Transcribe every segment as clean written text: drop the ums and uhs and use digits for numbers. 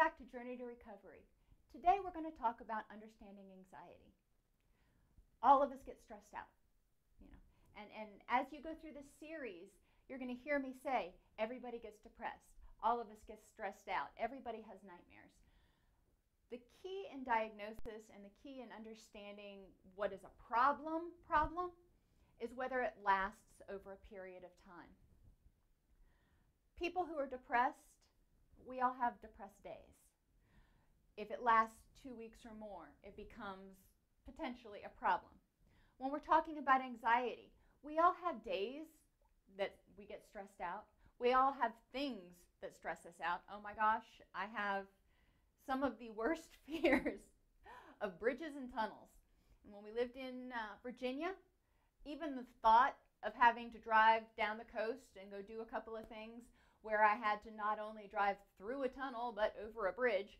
back to Journey to Recovery. Today we're going to talk about understanding anxiety. All of us get stressed out, and as you go through this series, you're going to hear me say, everybody gets depressed. All of us get stressed out. Everybody has nightmares. The key in diagnosis and the key in understanding what is a problem is whether it lasts over a period of time. People who are depressed, we all have depressed days. If it lasts 2 weeks or more, it becomes potentially a problem. When we're talking about anxiety, we all have days that we get stressed out. We all have things that stress us out. Oh my gosh, I have some of the worst fears of bridges and tunnels. And when we lived in Virginia, even the thought of having to drive down the coast and go do a couple of things where I had to not only drive through a tunnel but over a bridge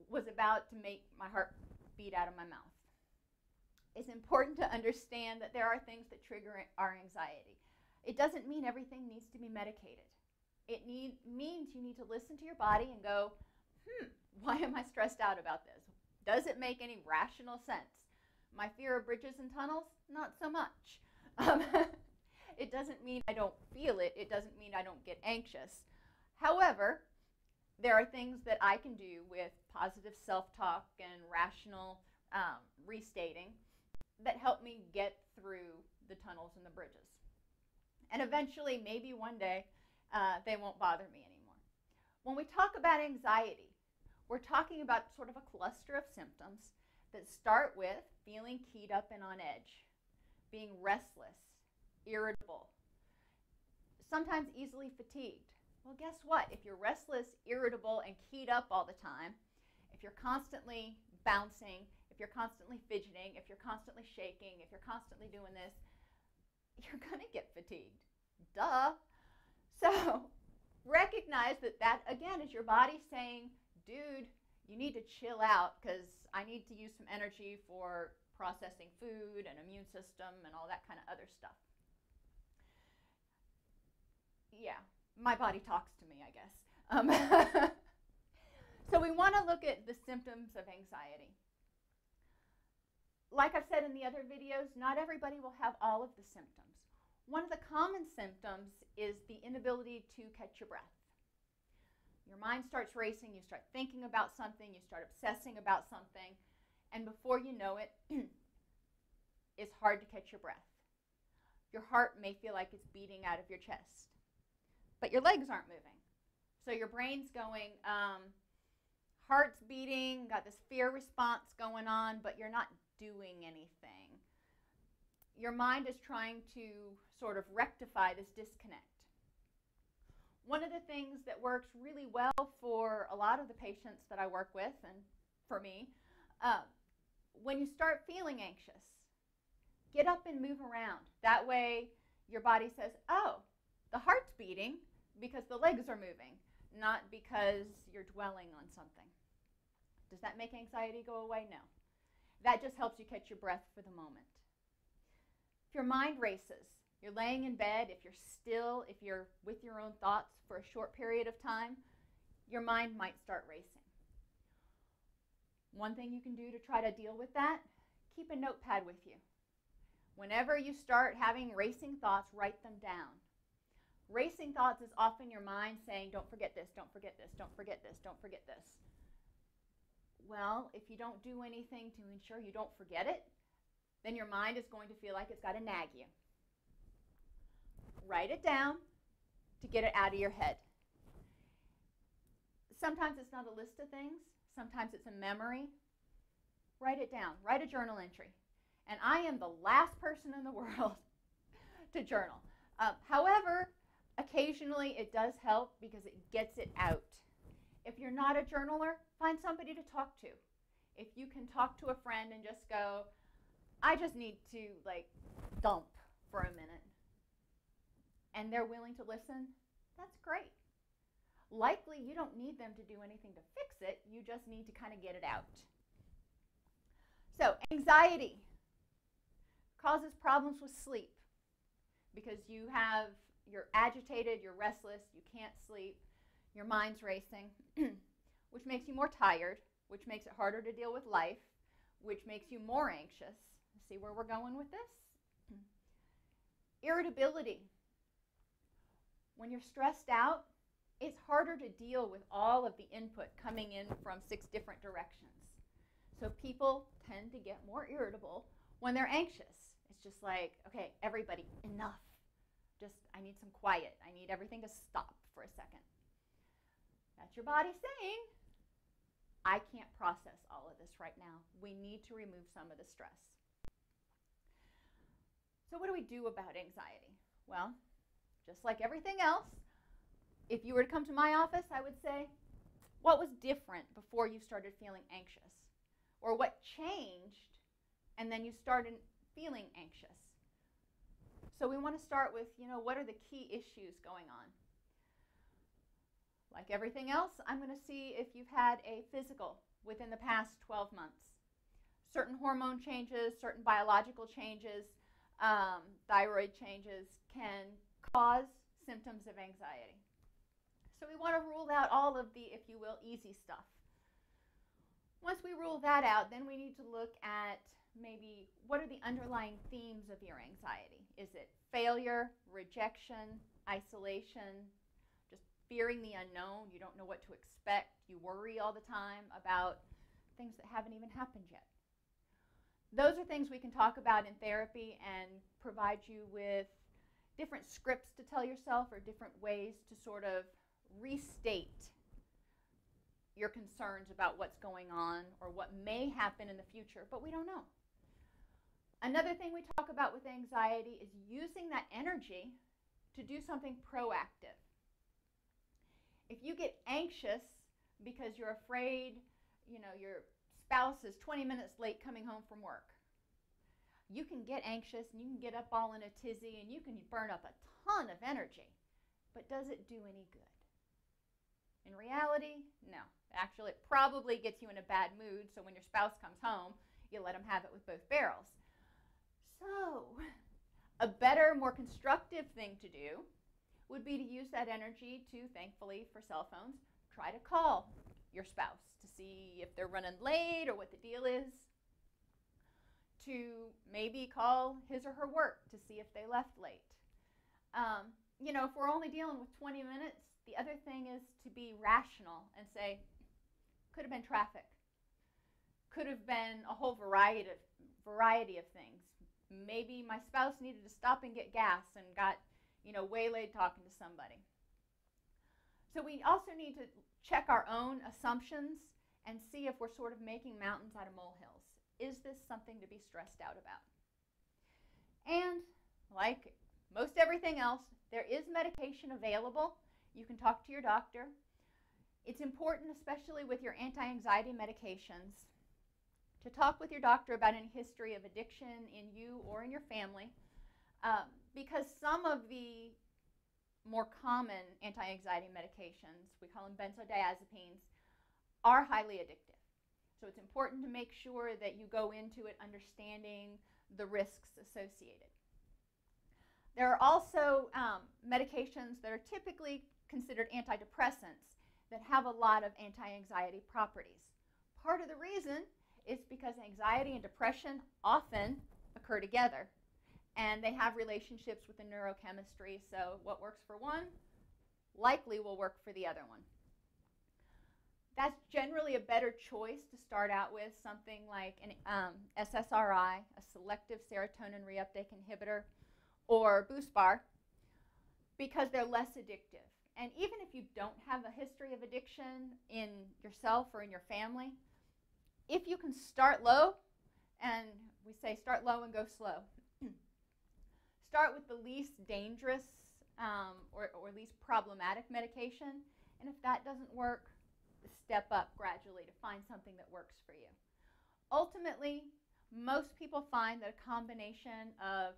was about to make my heart beat out of my mouth. It's important to understand that there are things that trigger our anxiety. It doesn't mean everything needs to be medicated. It means you need to listen to your body and go, why am I stressed out about this? Does it make any rational sense? My fear of bridges and tunnels? Not so much. It doesn't mean I don't feel it. It doesn't mean I don't get anxious. However, there are things that I can do with positive self-talk and rational restating that help me get through the tunnels and the bridges. And eventually, maybe one day, they won't bother me anymore. When we talk about anxiety, we're talking about sort of a cluster of symptoms that start with feeling keyed up and on edge, being restless, irritable, sometimes easily fatigued. Well, guess what? If you're restless, irritable, and keyed up all the time, if you're constantly bouncing, if you're constantly fidgeting, if you're constantly shaking, if you're constantly doing this, you're going to get fatigued. Duh. So recognize that again, is your body saying, dude, you need to chill out because I need to use some energy for processing food and immune system and all that kind of other stuff. Yeah, my body talks to me, I guess. So we want to look at the symptoms of anxiety. Like I've said in the other videos, not everybody will have all of the symptoms. One of the common symptoms is the inability to catch your breath. Your mind starts racing, you start thinking about something, you start obsessing about something, and before you know it, it's hard to catch your breath. Your heart may feel like it's beating out of your chest, but your legs aren't moving. So your brain's going, heart's beating, got this fear response going on, but you're not doing anything. Your mind is trying to sort of rectify this disconnect. One of the things that works really well for a lot of the patients that I work with, and for me, when you start feeling anxious, get up and move around. That way your body says, oh, the heart's beating because the legs are moving, not because you're dwelling on something. Does that make anxiety go away? No. That just helps you catch your breath for the moment. If your mind races, you're laying in bed, if you're with your own thoughts for a short period of time, your mind might start racing. One thing you can do to try to deal with that, keep a notepad with you. Whenever you start having racing thoughts, write them down. Racing thoughts is often your mind saying, don't forget this, don't forget this, don't forget this, don't forget this. Well, if you don't do anything to ensure you don't forget it, then your mind is going to feel like it's got to nag you. Write it down to get it out of your head. Sometimes it's not a list of things. Sometimes it's a memory. Write it down. Write a journal entry. And I am the last person in the world to journal. However, occasionally it does help because it gets it out. If you're not a journaler, find somebody to talk to. If you can talk to a friend and just go, I just need to dump for a minute, and they're willing to listen, that's great. Likely you don't need them to do anything to fix it, you just need to kind of get it out. So anxiety causes problems with sleep because you're agitated, you're restless, you can't sleep, your mind's racing. which makes you more tired, which makes it harder to deal with life, which makes you more anxious. See where we're going with this? Irritability. When you're stressed out, it's harder to deal with all of the input coming in from 6 different directions. So people tend to get more irritable when they're anxious. It's just like, okay, everybody, enough. I need some quiet. I need everything to stop for a second. That's your body saying, I can't process all of this right now. We need to remove some of the stress. So what do we do about anxiety? Well, just like everything else, if you were to come to my office, I would say, what was different before you started feeling anxious? Or what changed and then you started feeling anxious? So we want to start with, what are the key issues going on? Like everything else, I'm going to see if you've had a physical within the past 12 months. Certain hormone changes, certain biological changes, thyroid changes can cause symptoms of anxiety. So we want to rule out all of the, if you will, easy stuff. Once we rule that out, then we need to look at maybe what are the underlying themes of your anxiety. Is it failure, rejection, isolation, just fearing the unknown? You don't know what to expect. You worry all the time about things that haven't even happened yet. Those are things we can talk about in therapy and provide you with different scripts to tell yourself or different ways to sort of restate your concerns about what's going on or what may happen in the future, but we don't know. Another thing we talk about with anxiety is using that energy to do something proactive. If you get anxious because you're afraid, your spouse is 20 minutes late coming home from work, you can get anxious and you can get up all in a tizzy and you can burn up a ton of energy, but does it do any good? In reality, no. Actually, it probably gets you in a bad mood, so when your spouse comes home, you let them have it with both barrels. So, a better, more constructive thing to do would be to use that energy to, thankfully for cell phones, try to call your spouse to see if they're running late or what the deal is, to maybe call his or her work to see if they left late. If we're only dealing with 20 minutes, the other thing is to be rational and say, could have been traffic, could have been a whole variety of things. Maybe my spouse needed to stop and get gas and got, waylaid talking to somebody. So we also need to check our own assumptions and see if we're sort of making mountains out of molehills. Is this something to be stressed out about? And like most everything else, there is medication available. You can talk to your doctor. It's important, especially with your anti-anxiety medications, to talk with your doctor about any history of addiction in you or in your family, because some of the more common anti-anxiety medications, we call them benzodiazepines, are highly addictive. So it's important to make sure that you go into it understanding the risks associated. There are also medications that are typically considered antidepressants that have a lot of anti-anxiety properties. Part of the reason is because anxiety and depression often occur together, and they have relationships with the neurochemistry, so what works for one likely will work for the other one. That's generally a better choice to start out with, something like an SSRI, a selective serotonin reuptake inhibitor, or Boost Bar, because they're less addictive. And even if you don't have a history of addiction in yourself or in your family, if you can start low, and we say start low and go slow, start with the least dangerous or least problematic medication, and if that doesn't work, step up gradually to find something that works for you. Ultimately, most people find that a combination of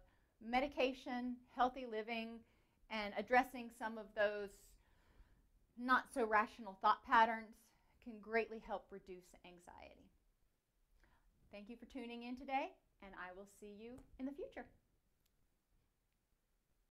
medication, healthy living, and addressing some of those not so rational thought patterns can greatly help reduce anxiety. Thank you for tuning in today, and I will see you in the future.